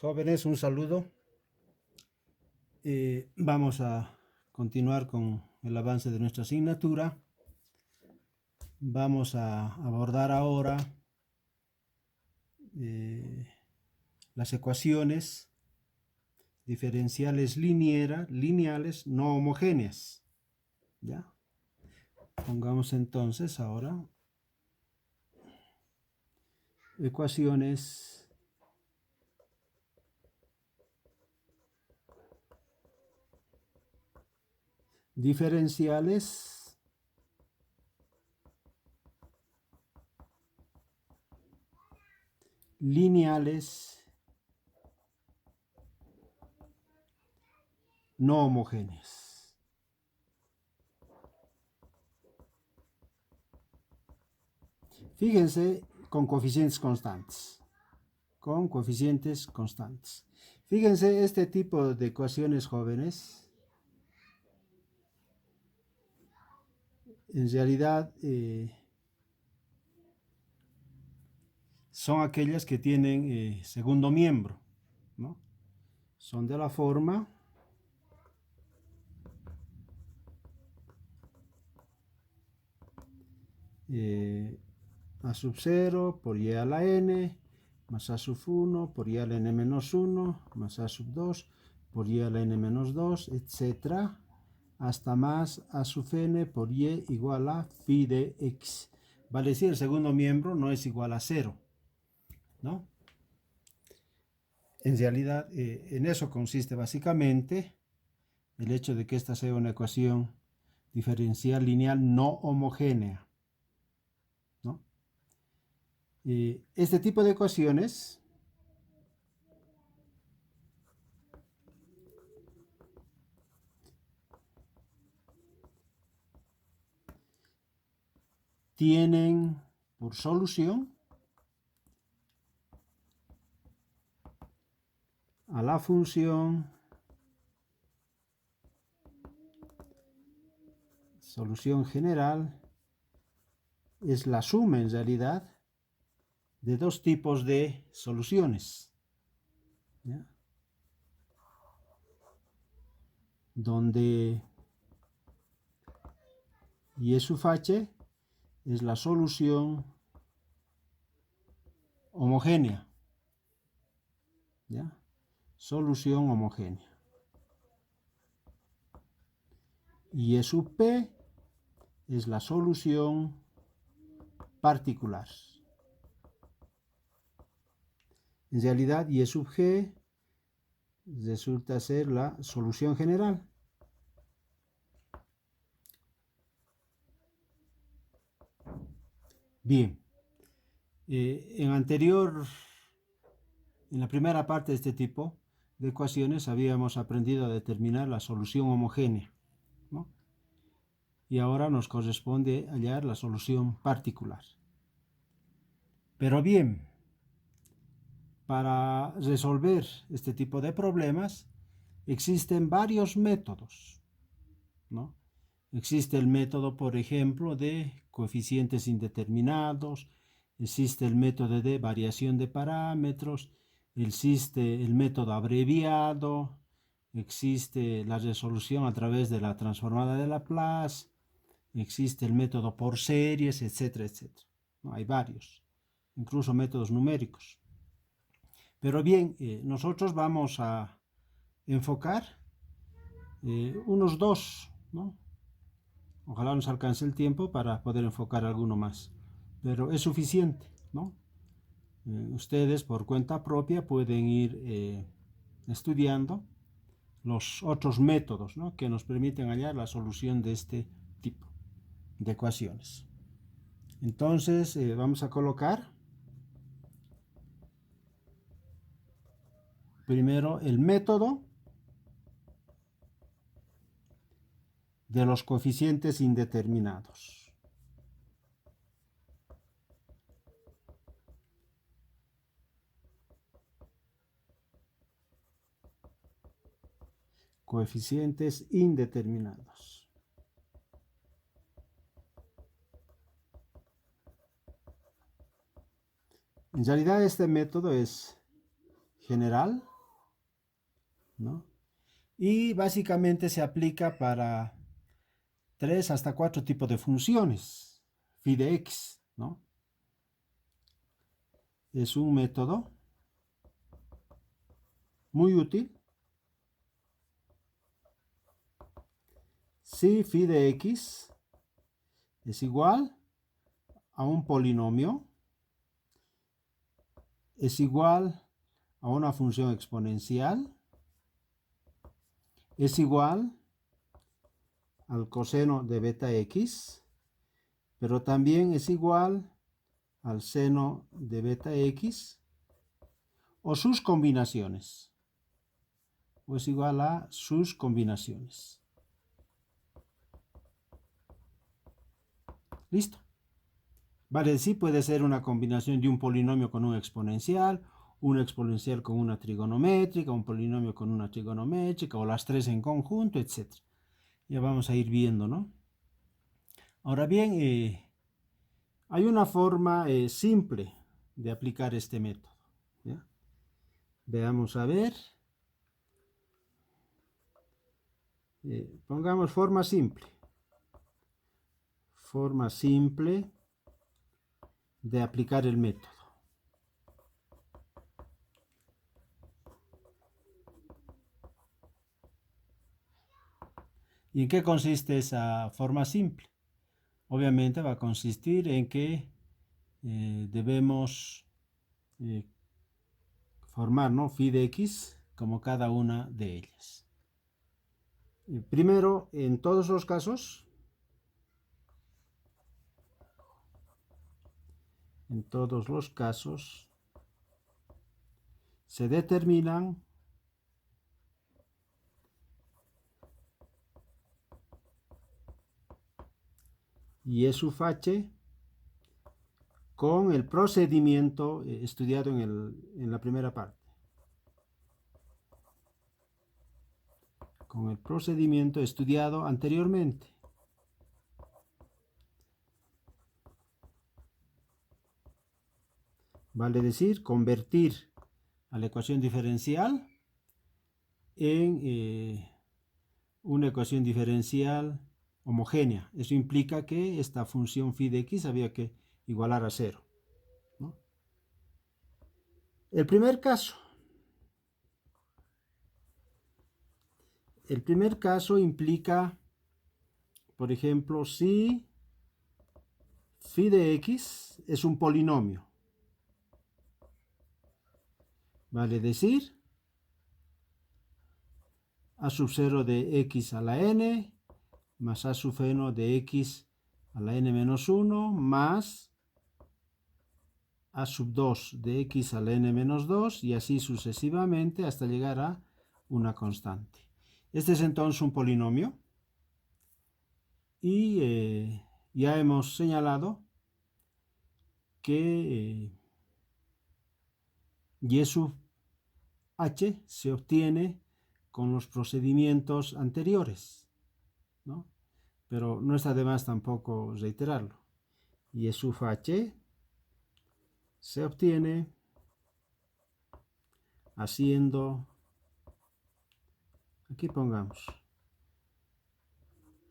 Jóvenes, un saludo. Vamos a continuar con el avance de nuestra asignatura. Vamos a abordar ahora las ecuaciones diferenciales lineales no homogéneas. ¿Ya? Pongamos entonces ahora ecuaciones diferenciales lineales no homogéneas. Fíjense con coeficientes constantes. Fíjense este tipo de ecuaciones, jóvenes. En realidad son aquellas que tienen segundo miembro, ¿no? Son de la forma a sub 0 por y a la n más a sub 1 por y a la n menos 1 más a sub 2 por y a la n menos 2, etc. hasta más a sub n por y igual a phi de x. Vale decir, el segundo miembro no es igual a 0, ¿no? En realidad, en eso consiste básicamente el hecho de que esta sea una ecuación diferencial lineal no homogénea, ¿no? Este tipo de ecuaciones tienen por solución a la función solución general es la suma en realidad de dos tipos de soluciones, ¿ya? Donde y su h es la solución homogénea, ¿ya? Solución homogénea. Y E sub P es la solución particular. En realidad, Y sub G resulta ser la solución general. Bien. En la primera parte de este tipo de ecuaciones habíamos aprendido a determinar la solución homogénea, ¿no? Y ahora nos corresponde hallar la solución particular. Pero bien, para resolver este tipo de problemas existen varios métodos, ¿no? Existe el método, por ejemplo, de coeficientes indeterminados, existe el método de variación de parámetros, existe el método abreviado, existe la resolución a través de la transformada de Laplace, existe el método por series, etcétera, etcétera. ¿No? Hay varios, incluso métodos numéricos. Pero bien, nosotros vamos a enfocar unos dos, ¿no? Ojalá nos alcance el tiempo para poder enfocar alguno más, pero es suficiente, ¿no? Ustedes por cuenta propia pueden ir estudiando los otros métodos, ¿no?, que nos permiten hallar la solución de este tipo de ecuaciones. Entonces vamos a colocar primero el método de los coeficientes indeterminados. Coeficientes indeterminados. En realidad este método es general, ¿no? Y básicamente se aplica para 3 hasta 4 tipos de funciones. Phi de x, ¿no? Es un método muy útil. Si phi de x es igual a un polinomio, es igual a una función exponencial, es igual al coseno de beta x, pero también es igual al seno de beta x o sus combinaciones, o es igual a sus combinaciones. Listo. Vale decir, puede ser una combinación de un polinomio con un exponencial con una trigonométrica, un polinomio con una trigonométrica, o las tres en conjunto, etc. Ya vamos a ir viendo, ¿no? Ahora bien, hay una forma simple de aplicar este método, ¿ya? Veamos a ver. Pongamos forma simple. Forma simple de aplicar el método. ¿Y en qué consiste esa forma simple? Obviamente va a consistir en que debemos formar, ¿no?, phi de x como cada una de ellas. Primero, en todos los casos, se determinan y sub h con el procedimiento estudiado en la primera parte. Con el procedimiento estudiado anteriormente. Vale decir, convertir a la ecuación diferencial en una ecuación diferencial homogénea. Eso implica que esta función phi de x había que igualar a 0, ¿no? El primer caso implica, por ejemplo, si phi de x es un polinomio. Vale decir, a sub 0 de x a la n más a sub n de x a la n menos 1 más a sub 2 de x a la n menos 2 y así sucesivamente hasta llegar a una constante. Este es entonces un polinomio y ya hemos señalado que y sub h se obtiene con los procedimientos anteriores, ¿no? Pero no está de más tampoco reiterarlo. Y sub h se obtiene haciendo, aquí pongamos,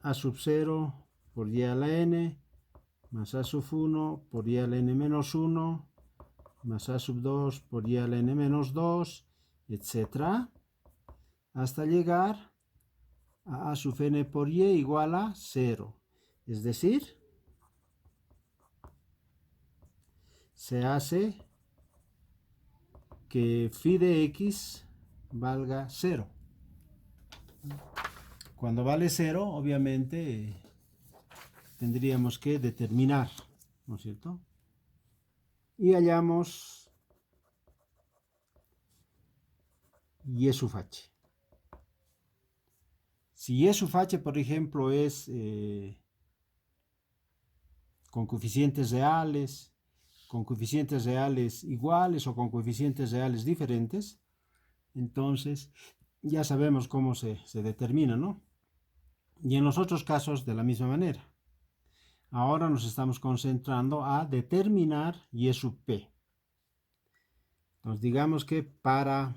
a sub 0 por y a la n más a sub 1 por y a la n menos 1 más a sub 2 por y a la n menos 2, etc. hasta llegar a sub n por y igual a 0. Es decir, se hace que phi de x valga 0. Cuando vale 0, obviamente tendríamos que determinar, ¿no es cierto? Y hallamos y sub h. Si y sub h, por ejemplo, es con coeficientes reales iguales o con coeficientes reales diferentes, entonces ya sabemos cómo se determina, ¿no? Y en los otros casos de la misma manera. Ahora nos estamos concentrando a determinar y sub p. Entonces digamos que para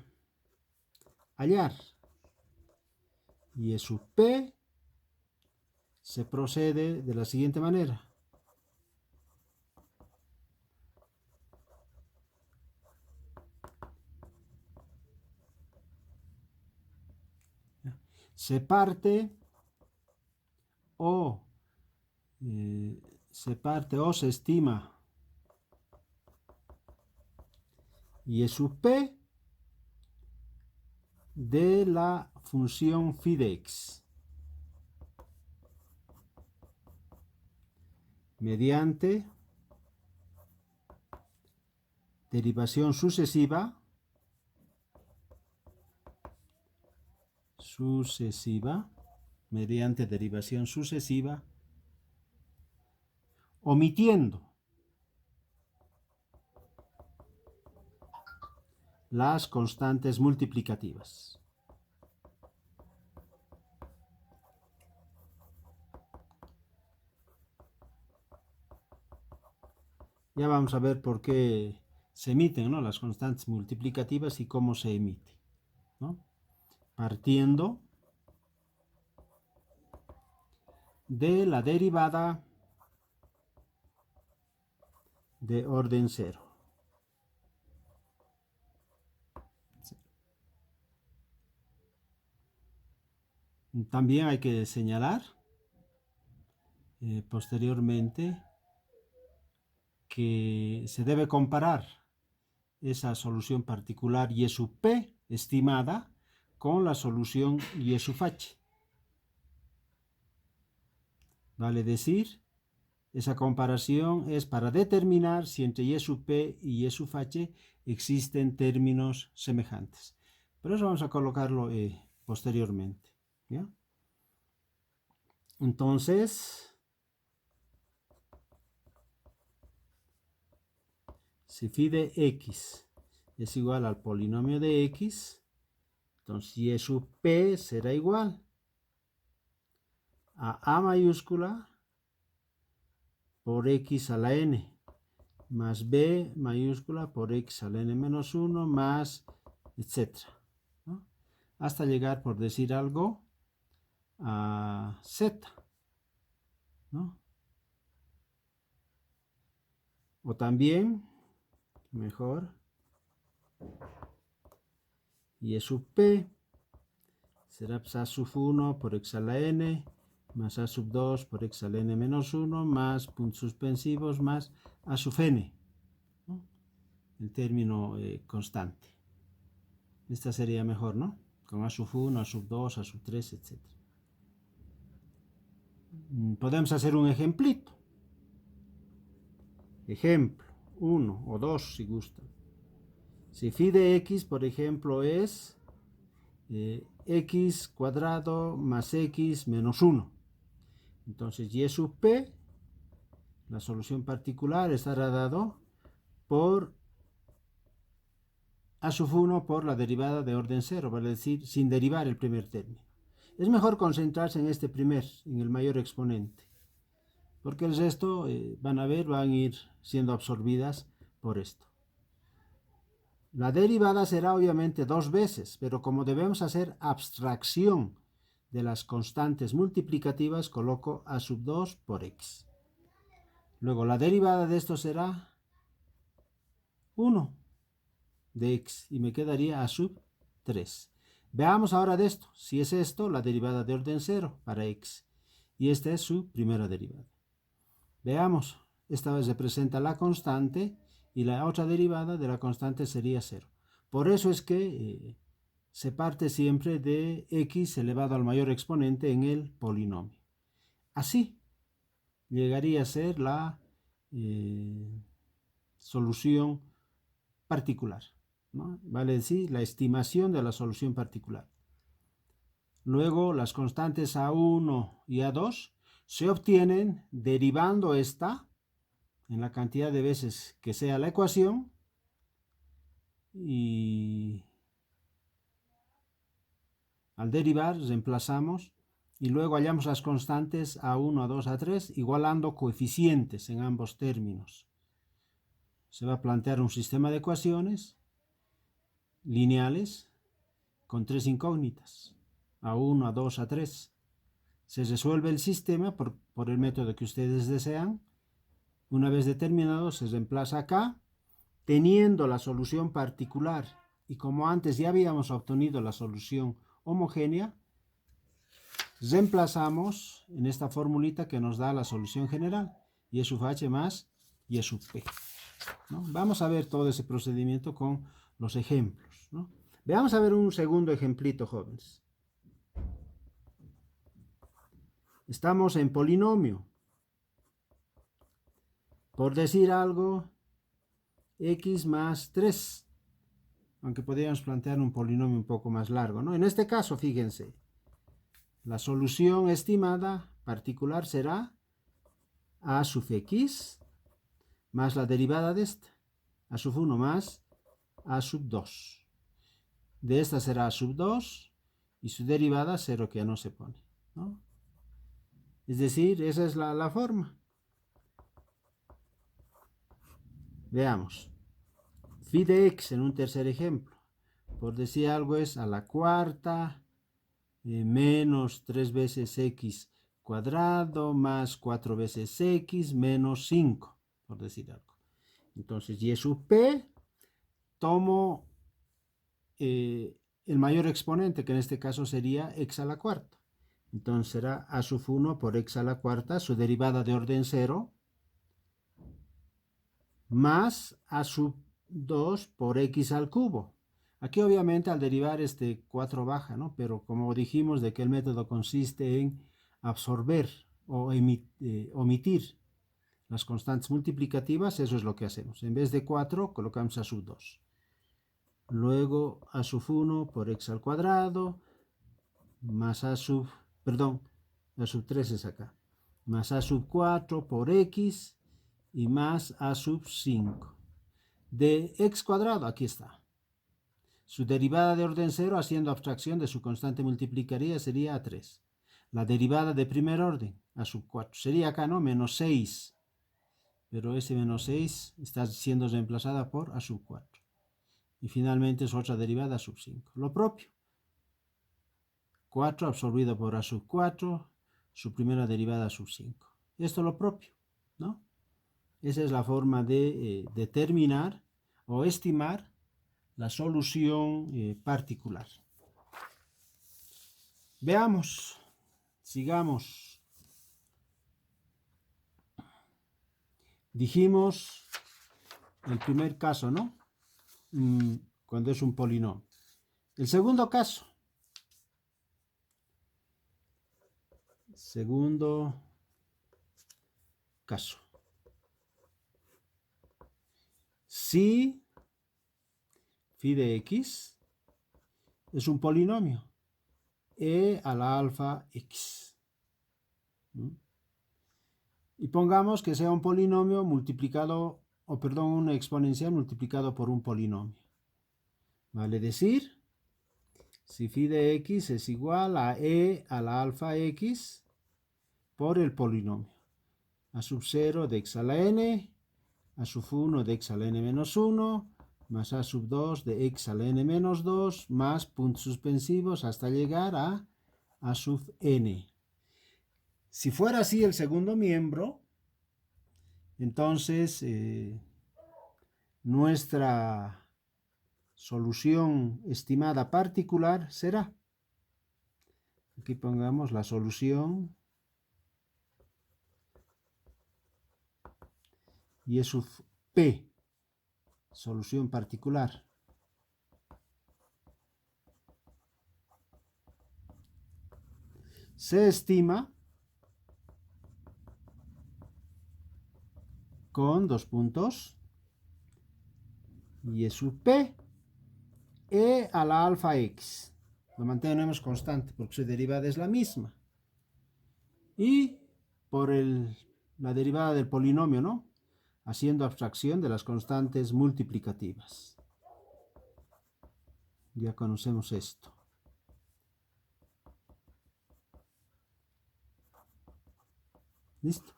hallar y E sub P, se procede de la siguiente manera. Se parte o se estima y E sub P de la función phi de x mediante derivación sucesiva mediante derivación sucesiva, omitiendo las constantes multiplicativas. Ya vamos a ver por qué se emiten, ¿no?, las constantes multiplicativas y cómo se emite, ¿no? Partiendo de la derivada de orden cero. También hay que señalar posteriormente que se debe comparar esa solución particular y sub P estimada con la solución y sub H. Vale decir, esa comparación es para determinar si entre y sub P y y sub H existen términos semejantes. Pero eso vamos a colocarlo posteriormente, ¿ya? Entonces, si phi de x es igual al polinomio de x, entonces y sub P será igual a mayúscula por x a la n más b mayúscula por x a la n menos 1 más etcétera, ¿no?, hasta llegar, por decir algo, a z, ¿no? O también, mejor, y sub P será pues a sub 1 por x a la n más a sub 2 por x a la n menos 1 más puntos suspensivos más a sub n, ¿no?, el término constante. Esta sería mejor, ¿no?, con a sub 1, a sub 2, a sub 3, etc. Podemos hacer un ejemplito. Ejemplo 1 o 2 si gustan. Si phi de x, por ejemplo, es x cuadrado más x menos 1. Entonces y sub p, la solución particular, estará dado por a sub 1 por la derivada de orden 0, vale decir, sin derivar el primer término. Es mejor concentrarse en este en el mayor exponente, porque el resto, van a ir siendo absorbidas por esto. La derivada será obviamente 2 veces, pero como debemos hacer abstracción de las constantes multiplicativas, coloco a sub 2 por x. Luego la derivada de esto será 1 de x y me quedaría a sub 3. Veamos ahora de esto. Si es esto, la derivada de orden 0 para x. Y esta es su primera derivada. Veamos. Esta vez representa la constante y la otra derivada de la constante sería 0. Por eso es que se parte siempre de x elevado al mayor exponente en el polinomio. Así llegaría a ser la solución particular, ¿no? Vale decir, la estimación de la solución particular. Luego, las constantes A1 y A2 se obtienen derivando esta en la cantidad de veces que sea la ecuación y al derivar reemplazamos y luego hallamos las constantes A1, A2, A3 igualando coeficientes en ambos términos. Se va a plantear un sistema de ecuaciones lineales con 3 incógnitas. A1, A2, A3. Se resuelve el sistema por el método que ustedes desean. Una vez determinado, se reemplaza acá, teniendo la solución particular. Y como antes ya habíamos obtenido la solución homogénea, reemplazamos en esta formulita que nos da la solución general. Y sub h más y sub p, ¿no? Vamos a ver todo ese procedimiento con los ejemplos, ¿no? Veamos a ver un segundo ejemplito, jóvenes. Estamos en polinomio. Por decir algo, x más 3. Aunque podríamos plantear un polinomio un poco más largo, ¿no? En este caso, fíjense, la solución estimada particular será a sub x más la derivada de esta, a sub 1 más a sub 2. De esta será a sub 2 y su derivada 0, que ya no se pone, ¿no? Es decir, esa es la forma. Veamos. Phi de x en un tercer ejemplo. Por decir algo es a la cuarta menos 3 veces x cuadrado más 4 veces x menos 5, por decir algo. Entonces, y sub p, tomo el mayor exponente, que en este caso sería x a la cuarta. Entonces será a sub 1 por x a la cuarta, su derivada de orden 0, más a sub 2 por x al cubo. Aquí obviamente al derivar 4 baja, ¿no? Pero como dijimos de que el método consiste en absorber o omitir las constantes multiplicativas, eso es lo que hacemos. En vez de 4 colocamos a sub 2. Luego a sub 1 por x al cuadrado, más a sub 3 es acá, más a sub 4 por x y más a sub 5. De x cuadrado, aquí está. Su derivada de orden 0, haciendo abstracción de su constante multiplicaría, sería a 3. La derivada de primer orden, a sub 4. Sería acá, ¿no? Menos 6. Pero ese menos 6 está siendo reemplazada por a sub 4. Y finalmente es otra derivada a sub 5. Lo propio. 4 absorbido por a sub 4, su primera derivada a sub 5. Esto es lo propio, ¿no? Esa es la forma de determinar o estimar la solución particular. Veamos, sigamos. Dijimos el primer caso, ¿no? Cuando es un polinomio. El segundo caso. Segundo caso. Si phi de x es un polinomio e a la alfa x. Y pongamos que sea un polinomio multiplicado, una exponencial multiplicado por un polinomio. Vale decir, si phi de x es igual a e a la alfa x por el polinomio. A sub 0 de x a la n, a sub 1 de x a la n menos 1, más a sub 2 de x a la n menos 2, más puntos suspensivos hasta llegar a sub n. Si fuera así el segundo miembro, entonces nuestra solución estimada particular será, aquí pongamos la solución y es sub p, solución particular. Se estima con 2 puntos y es sub p e a la alfa x. Lo mantenemos constante porque su derivada es la misma. Y por la derivada del polinomio, ¿no? Haciendo abstracción de las constantes multiplicativas. Ya conocemos esto. ¿Listo?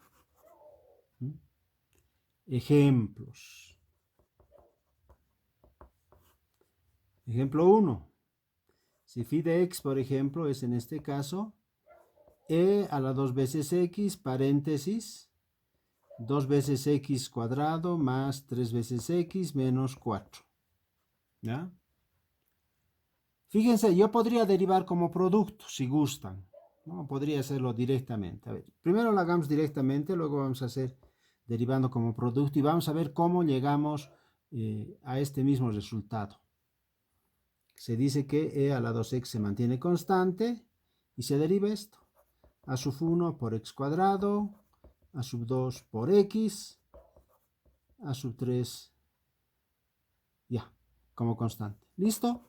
Ejemplos. Ejemplo 1. Si phi de x, por ejemplo, es en este caso e a la 2 veces x, paréntesis, 2 veces x cuadrado más 3 veces x menos 4. ¿Ya? Fíjense, yo podría derivar como producto, si gustan. ¿No? Podría hacerlo directamente. A ver, primero lo hagamos directamente, luego vamos a hacer derivando como producto y vamos a ver cómo llegamos a este mismo resultado. Se dice que e a la 2x se mantiene constante y se deriva esto. A sub 1 por x cuadrado, a sub 2 por x, a sub 3, ya, como constante. ¿Listo?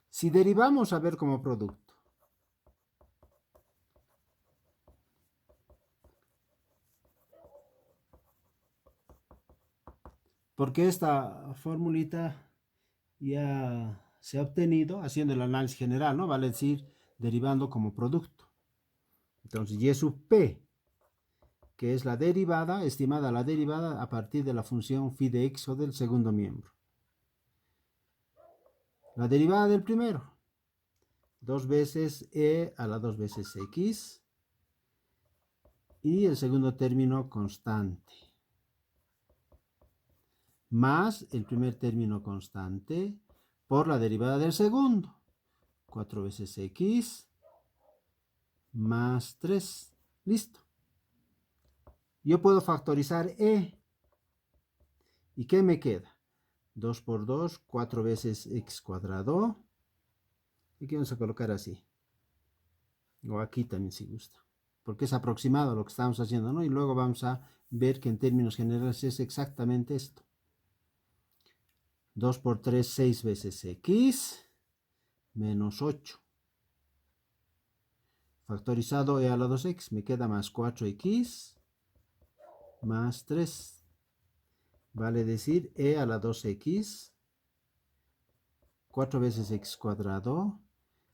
Si derivamos a ver como producto, porque esta formulita ya se ha obtenido haciendo el análisis general, ¿no? Vale decir, derivando como producto. Entonces, y sub p, que es la derivada, estimada la derivada a partir de la función phi de x o del segundo miembro. La derivada del primero, 2 veces e a la 2 veces x, y el segundo término constante, más el primer término constante por la derivada del segundo, 4 veces x más 3. Listo. Yo puedo factorizar e. ¿Y qué me queda? 2 por 2, 4 veces x cuadrado. Y aquí vamos a colocar así. O aquí también si gusta. Porque es aproximado a lo que estamos haciendo, ¿no? Y luego vamos a ver que en términos generales es exactamente esto. 2 por 3, 6 veces x menos 8. Factorizado e a la 2x, me queda más 4x más 3. Vale decir e a la 2x, 4 veces x cuadrado,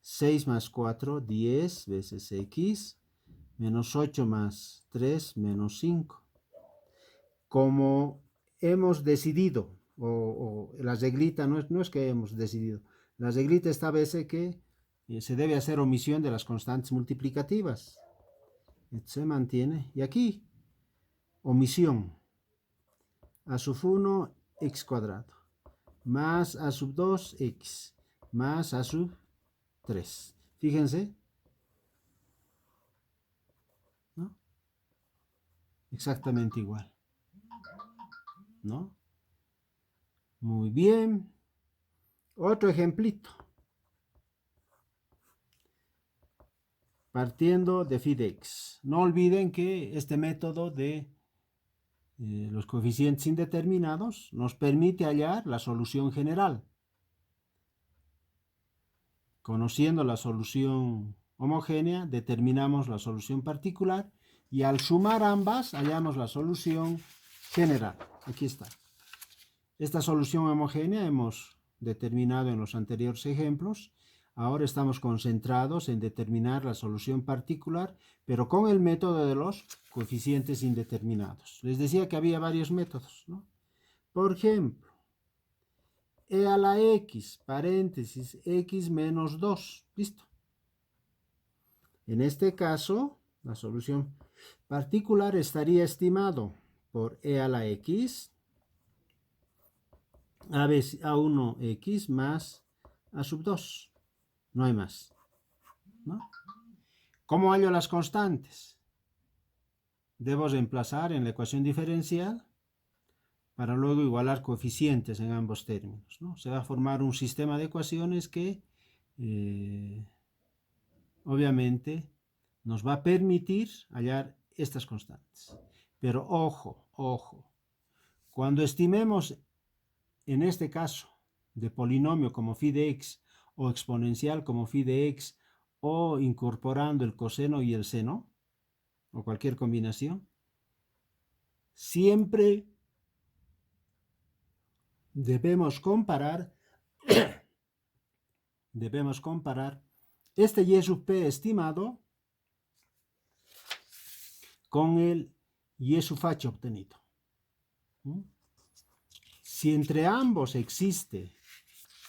6 más 4, 10 veces x, menos 8 más 3, menos 5. Como hemos decidido, o la reglita, no es que hemos decidido, la reglita establece que se debe hacer omisión de las constantes multiplicativas. Se mantiene. Y aquí, omisión. A sub 1, x cuadrado. Más a sub 2, x. Más a sub 3. Fíjense. ¿No? Exactamente igual. ¿No? Muy bien. Otro ejemplito. Partiendo de phi de x. No olviden que este método de los coeficientes indeterminados nos permite hallar la solución general. Conociendo la solución homogénea, determinamos la solución particular y al sumar ambas hallamos la solución general. Aquí está. Esta solución homogénea hemos determinado en los anteriores ejemplos. Ahora estamos concentrados en determinar la solución particular, pero con el método de los coeficientes indeterminados. Les decía que había varios métodos, ¿no? Por ejemplo, e a la x, paréntesis, x menos 2. Listo. En este caso, la solución particular estaría estimado por e a la x, a veces a1x más a sub 2. No hay más, ¿no? ¿Cómo hallo las constantes? Debo reemplazar en la ecuación diferencial para luego igualar coeficientes en ambos términos, ¿no? Se va a formar un sistema de ecuaciones que obviamente nos va a permitir hallar estas constantes. Pero ojo, ojo, cuando estimemos en este caso de polinomio como phi de x o exponencial como phi de x o incorporando el coseno y el seno o cualquier combinación, siempre debemos comparar este y sub p estimado con el y sub h obtenido. Si entre ambos existe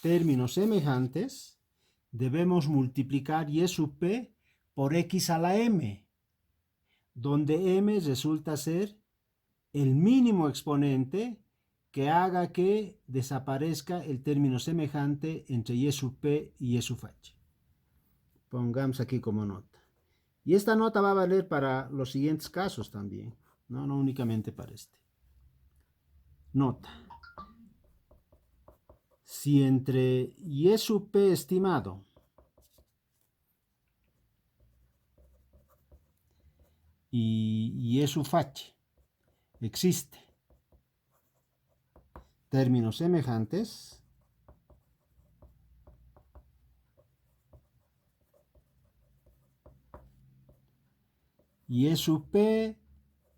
términos semejantes, debemos multiplicar y sub p por x a la m, donde m resulta ser el mínimo exponente que haga que desaparezca el término semejante entre y sub p y y sub h. Pongamos aquí como nota. Y esta nota va a valer para los siguientes casos también, no únicamente para este. Nota. Si entre y sub p estimado y y sub h existe términos semejantes, y sub p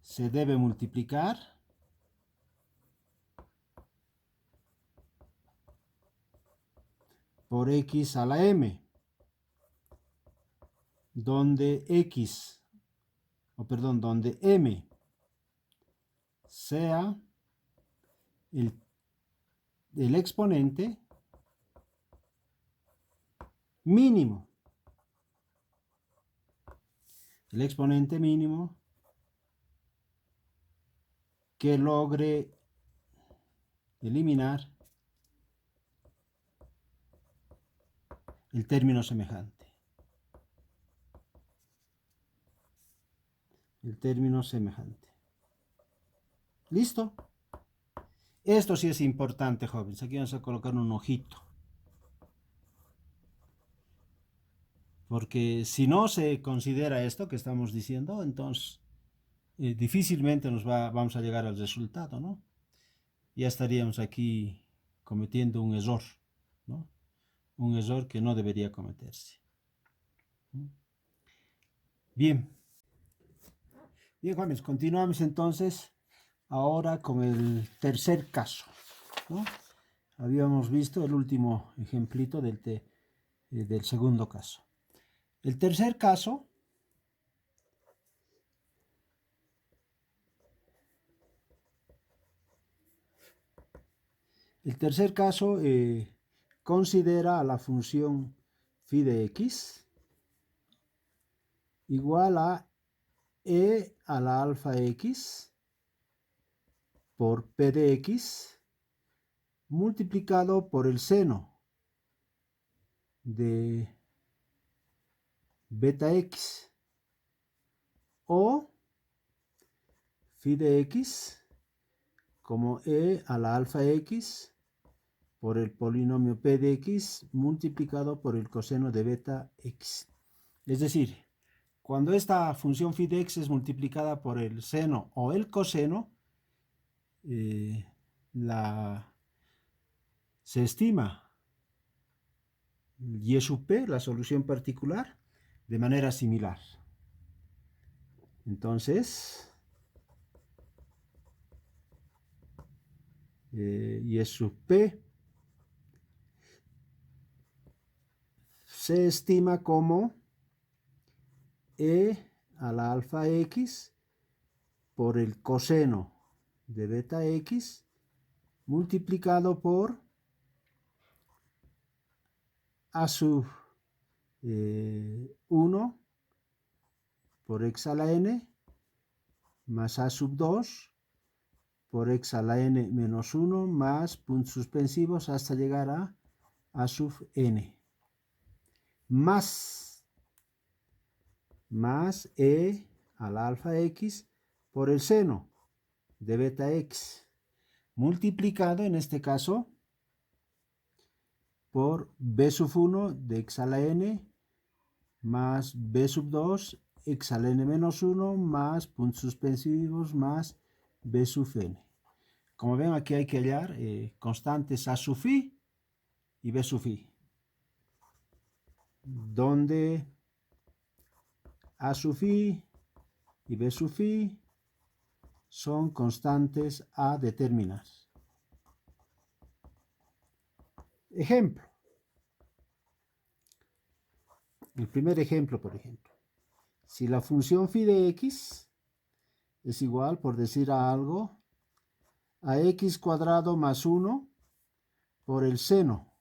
se debe multiplicar por x a la m, donde donde m sea el exponente mínimo. El exponente mínimo que logre eliminar el término semejante. El término semejante. ¿Listo? Esto sí es importante, jóvenes. Aquí vamos a colocar un ojito. Porque si no se considera esto que estamos diciendo, entonces difícilmente vamos a llegar al resultado, ¿no? Ya estaríamos aquí cometiendo un error, ¿no? Un error que no debería cometerse. Bien. Bien, jóvenes, continuamos entonces ahora con el tercer caso, ¿no? Habíamos visto el último ejemplito del segundo caso. El tercer caso considera a la función phi de x igual a e a la alfa x por p de x multiplicado por el seno de beta x, o phi de x como e a la alfa x por el polinomio p de x multiplicado por el coseno de beta x. Es decir, cuando esta función phi de x es multiplicada por el seno o el coseno, se estima y sub p, la solución particular, de manera similar. Entonces, y sub p se estima como e a la alfa x por el coseno de beta x multiplicado por a sub 1 por x a la n más a sub 2 por x a la n menos 1 más puntos suspensivos hasta llegar a sub n más e a la alfa x por el seno de beta x multiplicado en este caso por b sub 1 de x a la n más b sub 2 x a la n menos 1 más puntos suspensivos más b sub n. Como ven, aquí hay que hallar constantes a sub phi y b sub phi, donde a sub phi y b sub phi son constantes a determinar. Ejemplo. El primer ejemplo, por ejemplo. Si la función phi de x es igual, por decir algo, a x cuadrado más 1 por el seno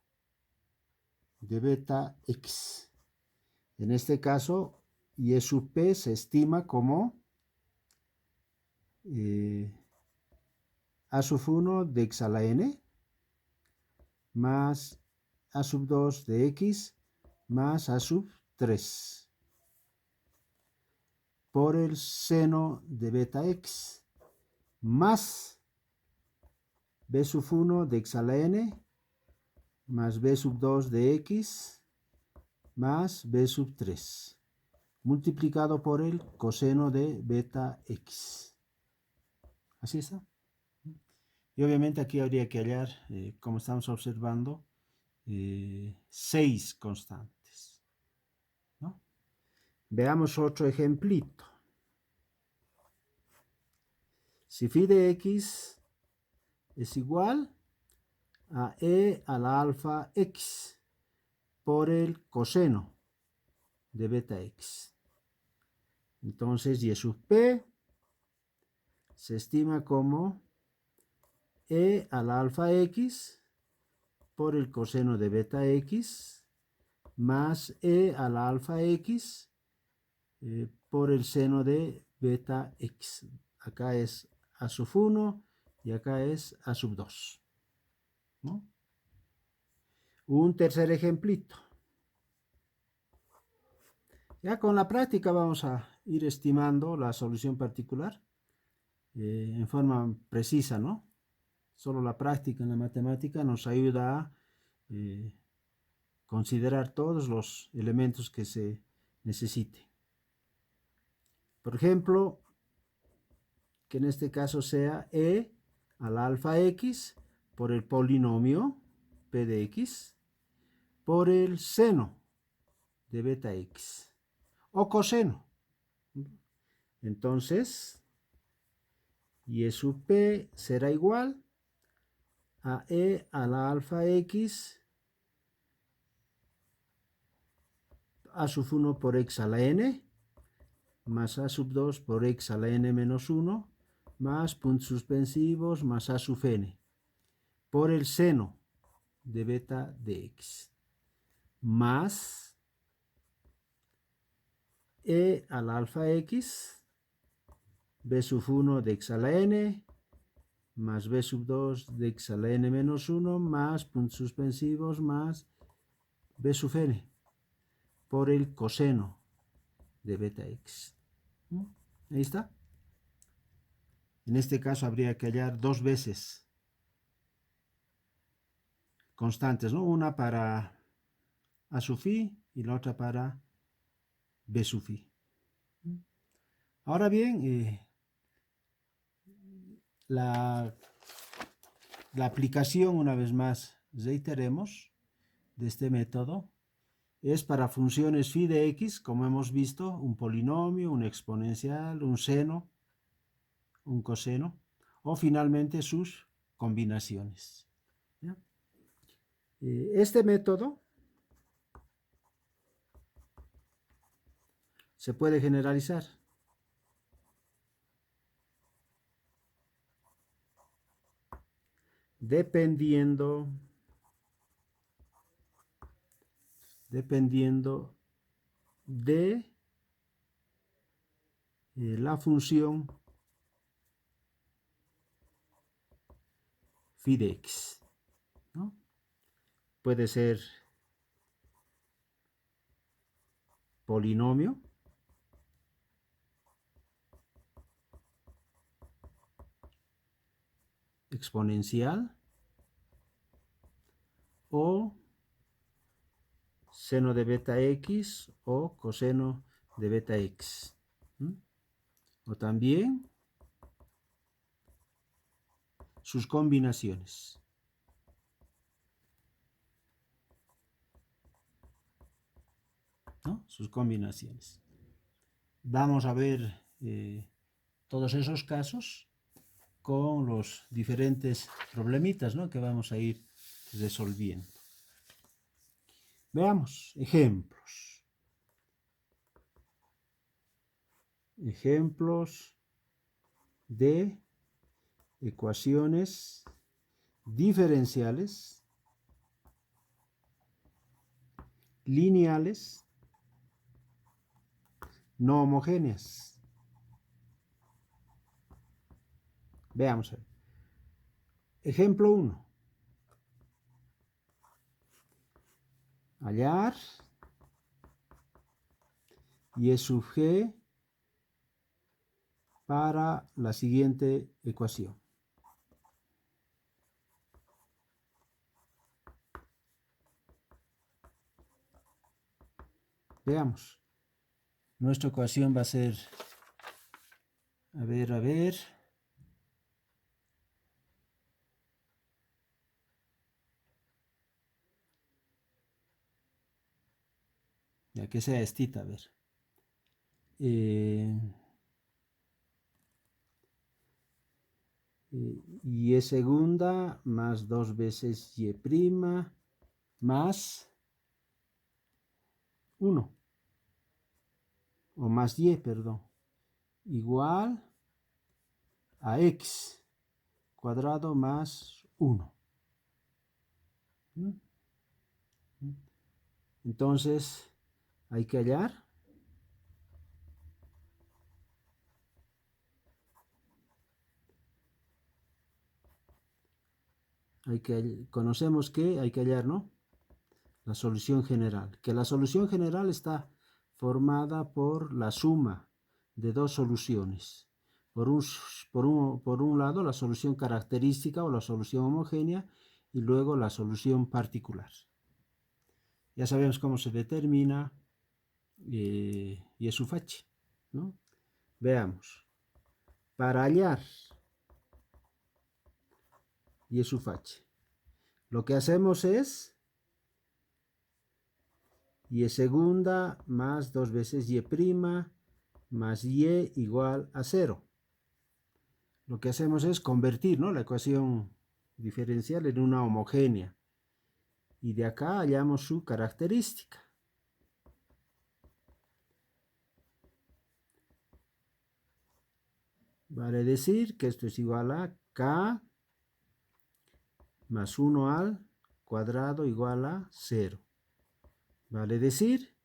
de beta x. En este caso, y sub p se estima como a sub 1 de x a la n más a sub 2 de x más a sub 3 por el seno de beta x más b sub 1 de x a la n más b sub 2 de x más b sub 3 multiplicado por el coseno de beta x. Así está. Y obviamente aquí habría que hallar, como estamos observando, 6 constantes, ¿no? Veamos otro ejemplito. Si phi de x es igual a e a la alfa x por el coseno de beta x. Entonces y sub p se estima como e a la alfa x por el coseno de beta x más e a la alfa x por el seno de beta x. Acá es a sub 1 y acá es a sub 2. ¿No? Un tercer ejemplito. Ya con la práctica vamos a ir estimando la solución particular en forma precisa, ¿no? Solo la práctica en la matemática nos ayuda a considerar todos los elementos que se necesite. Por ejemplo, que en este caso sea e a la alfa x por el polinomio p de x por el seno de beta x o coseno. Entonces, y sub p será igual a e a la alfa x a sub 1 por x a la n más a sub 2 por x a la n menos 1 más puntos suspensivos más a sub n por el seno de beta de x más e a la alfa x b sub 1 de x a la n más b sub 2 de x a la n menos 1 más puntos suspensivos más b sub n por el coseno de beta x. Ahí está. En este caso habría que hallar dos veces constantes, ¿no? Una para a sub phi y la otra para b sub phi. Ahora bien, la aplicación, una vez más, reiteremos, de este método es para funciones phi de x, como hemos visto, un polinomio, un exponencial, un seno, un coseno, o finalmente sus combinaciones. ¿Ya? Este método se puede generalizar. Dependiendo de la función phi de x, ¿no? Puede ser polinomio, exponencial o seno de beta x o coseno de beta x. O también sus combinaciones. ¿No? Sus combinaciones. Vamos a ver todos esos casos con los diferentes problemitas, ¿no? Que vamos a ir resolviendo. Veamos ejemplos. Ejemplos de ecuaciones diferenciales lineales no homogéneas. Veamos. Ejemplo 1. Hallar y E sub g para la siguiente ecuación. Veamos. Nuestra ecuación va a ser, a ver. Ya que sea estita, a ver. Y es segunda más 2 veces y prima más 1. O más y, perdón. Igual a x cuadrado más 1. Entonces, hay que hallar. Conocemos que hay que hallar, ¿no? La solución general. Que la solución general está formada por la suma de dos soluciones. Por un lado, la solución característica o la solución homogénea y luego la solución particular. Ya sabemos cómo se determina y es su H, ¿no? Veamos. Para hallar y es su H, lo que hacemos es y segunda más 2 veces y prima más y igual a 0. Lo que hacemos es convertir, ¿no?, la ecuación diferencial en una homogénea. Y de acá hallamos su característica. Vale decir que esto es igual a k más 1 al cuadrado igual a 0. Vale decir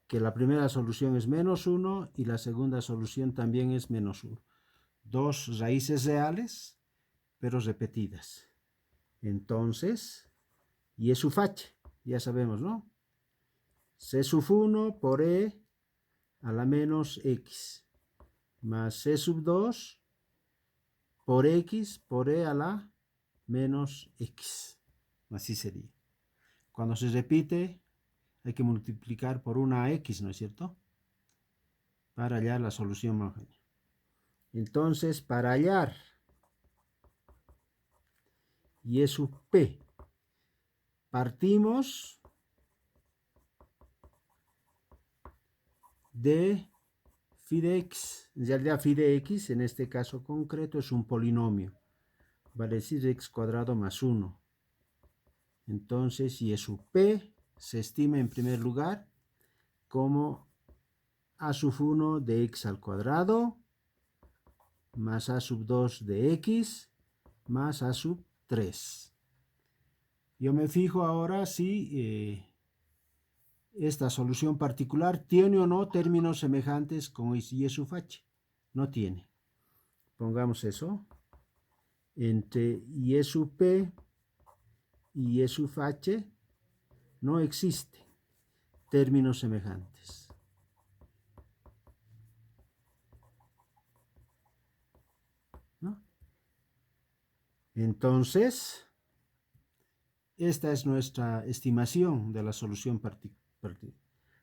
que la primera solución es menos 1 y la segunda solución también es menos 1. Dos raíces reales, pero repetidas. Entonces, y es sub h, ya sabemos, ¿no? C sub 1 por E a la menos X, más C sub 2 por X por E a la menos X. Así sería. Cuando se repite, hay que multiplicar por una X, ¿no es cierto?, para hallar la solución homogénea. Entonces, para hallar y sub P, partimos de phi de x. En realidad, phi de x, en este caso concreto, es un polinomio. Vale decir x cuadrado más 1. Entonces, y sub P se estima en primer lugar como a sub 1 de x al cuadrado más a sub 2 de x más a sub 3. Yo me fijo ahora si esta solución particular tiene o no términos semejantes con y sub h. No tiene. Pongamos eso. Entre y sub p y y sub h no existe términos semejantes. ¿No? Entonces, esta es nuestra estimación de la solución particular.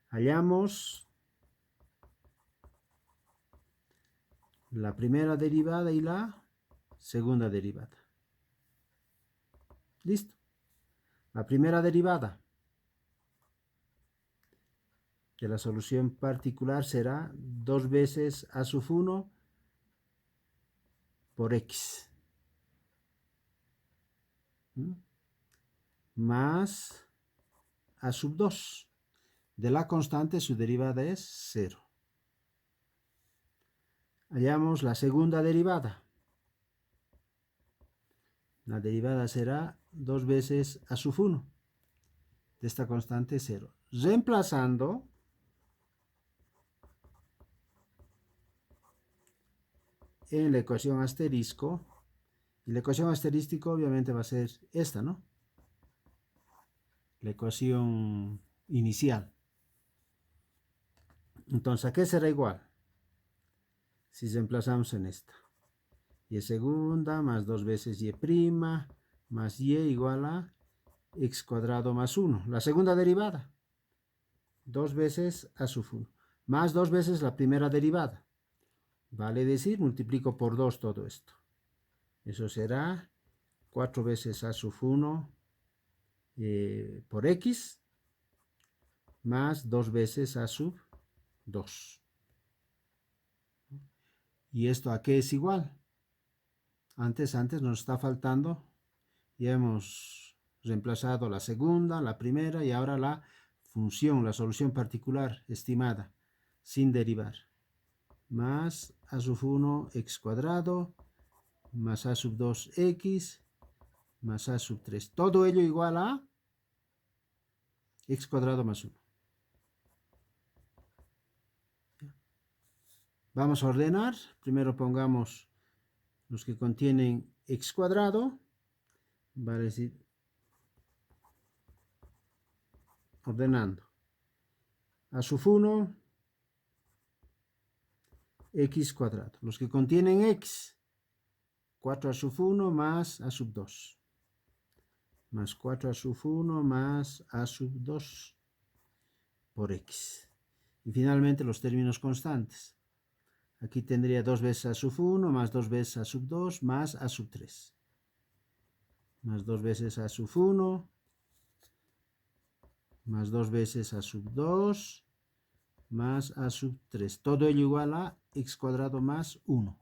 Hallamos la primera derivada y la segunda derivada. Listo. La primera derivada de la solución particular será 2 veces a sub 1 por x. Más a sub 2. De la constante su derivada es 0. Hallamos la segunda derivada. La derivada será 2 veces a sub 1. de esta constante 0. Reemplazando en la ecuación asterisco, y la ecuación asterístico obviamente va a ser esta, ¿no? La ecuación inicial. Entonces, ¿a qué será igual? Si reemplazamos en esta. Y segunda más 2 veces y' más y igual a x cuadrado más 1. La segunda derivada. 2 veces a sub 1. Más 2 veces la primera derivada. Vale decir, multiplico por 2 todo esto. Eso será 4 veces a sub 1 por x más 2 veces a sub 2. ¿Y esto a qué es igual? Antes nos está faltando. Ya hemos reemplazado la segunda, la primera y ahora la función, la solución particular estimada, sin derivar. Más a sub 1 x cuadrado más a sub 2x más a sub 3. Todo ello igual a x cuadrado más 1. Vamos a ordenar. Primero pongamos los que contienen x cuadrado. Vale decir, ordenando. A sub 1, x cuadrado. Los que contienen x, 4 a sub 1 más a sub 2. Más 4 a sub 1 más a sub 2 por x. Y finalmente los términos constantes. Aquí tendría 2 veces a sub 1 más 2 veces a sub 2 más a sub 3. Más 2 veces a sub 1 más 2 veces a sub 2 más a sub 3. Todo ello igual a x cuadrado más 1.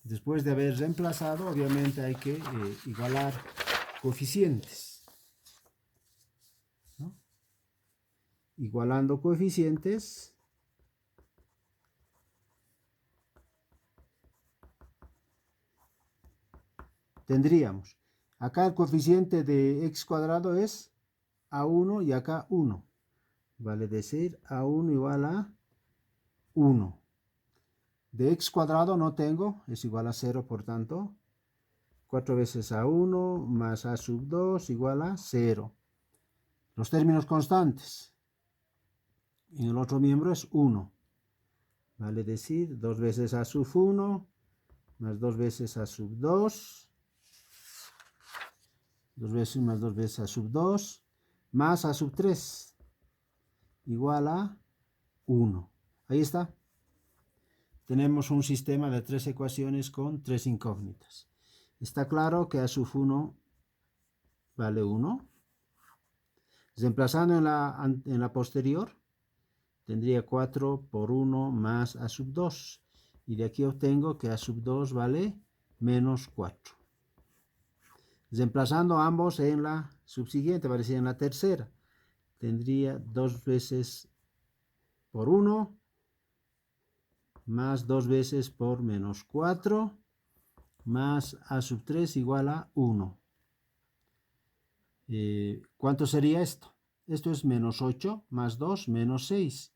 Después de haber reemplazado, obviamente hay que igualar coeficientes, ¿no? Igualando coeficientes, tendríamos, acá el coeficiente de x cuadrado es a1 y acá 1. Vale decir, a1 igual a 1. De x cuadrado no tengo, es igual a 0, por tanto, 4 veces a 1 más a sub 2 igual a 0. Los términos constantes. En el otro miembro es 1. Vale decir, 2 veces a sub 1 más 2 veces a sub 2. 2 veces más 2 veces a sub 2 más a sub 3 igual a 1. Ahí está. Tenemos un sistema de 3 ecuaciones con 3 incógnitas. Está claro que a sub 1 vale 1. Reemplazando en la posterior, tendría 4 por 1 más a sub 2. Y de aquí obtengo que a sub 2 vale menos 4. Reemplazando ambos en la subsiguiente, vale decir en la tercera, tendría 2 veces por 1 más 2 veces por menos 4 más a sub 3 igual a 1. ¿Cuánto sería esto? Esto es menos 8 más 2 menos 6.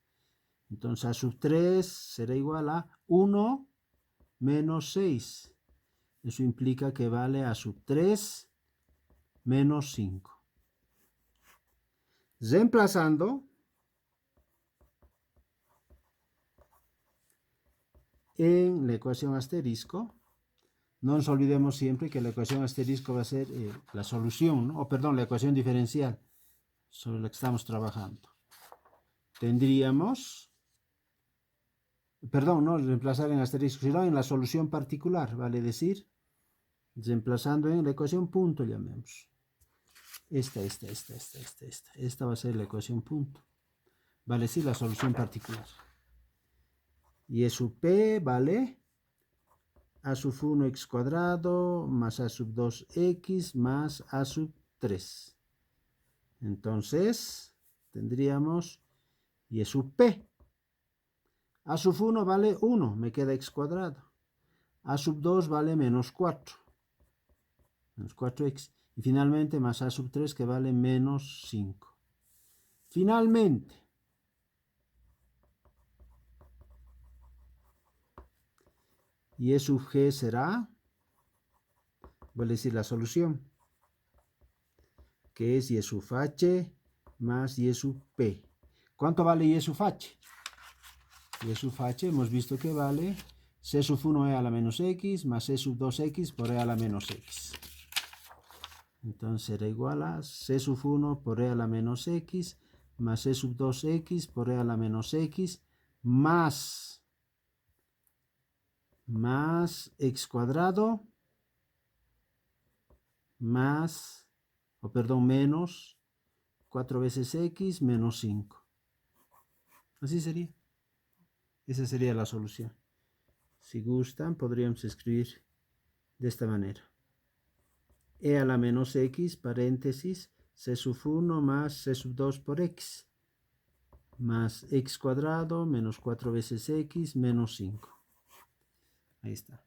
Entonces a sub 3 será igual a 1 menos 6. Eso implica que vale a sub 3 menos 5. Reemplazando en la ecuación asterisco, no nos olvidemos siempre que la ecuación asterisco va a ser la solución, ¿no? O perdón, la ecuación diferencial sobre la que estamos trabajando. Tendríamos, perdón, no reemplazar en asterisco, sino en la solución particular, vale decir, reemplazando en la ecuación punto, llamemos. Esta va a ser la ecuación punto. Vale decir la solución particular. Y es sub p vale a sub 1 x cuadrado más a sub 2x más a sub 3. Entonces tendríamos y es sub p. A sub 1 vale 1, me queda x cuadrado. A sub 2 vale menos 4. menos 4x. Y finalmente más a sub 3 que vale menos 5. Finalmente, y sub g será, voy a decir la solución, que es y sub h más y sub p. ¿Cuánto vale y sub h? Y sub h hemos visto que vale c sub 1 e a la menos x más c sub 2x por e a la menos x. Entonces será igual a c sub 1 por e a la menos x más c sub 2x por e a la menos x más x cuadrado más, menos 4 veces x menos 5. Así sería. Esa sería la solución. Si gustan, podríamos escribir de esta manera. E a la menos x, paréntesis, c sub 1 más c sub 2 por x, más x cuadrado menos 4 veces x menos 5. Ahí está.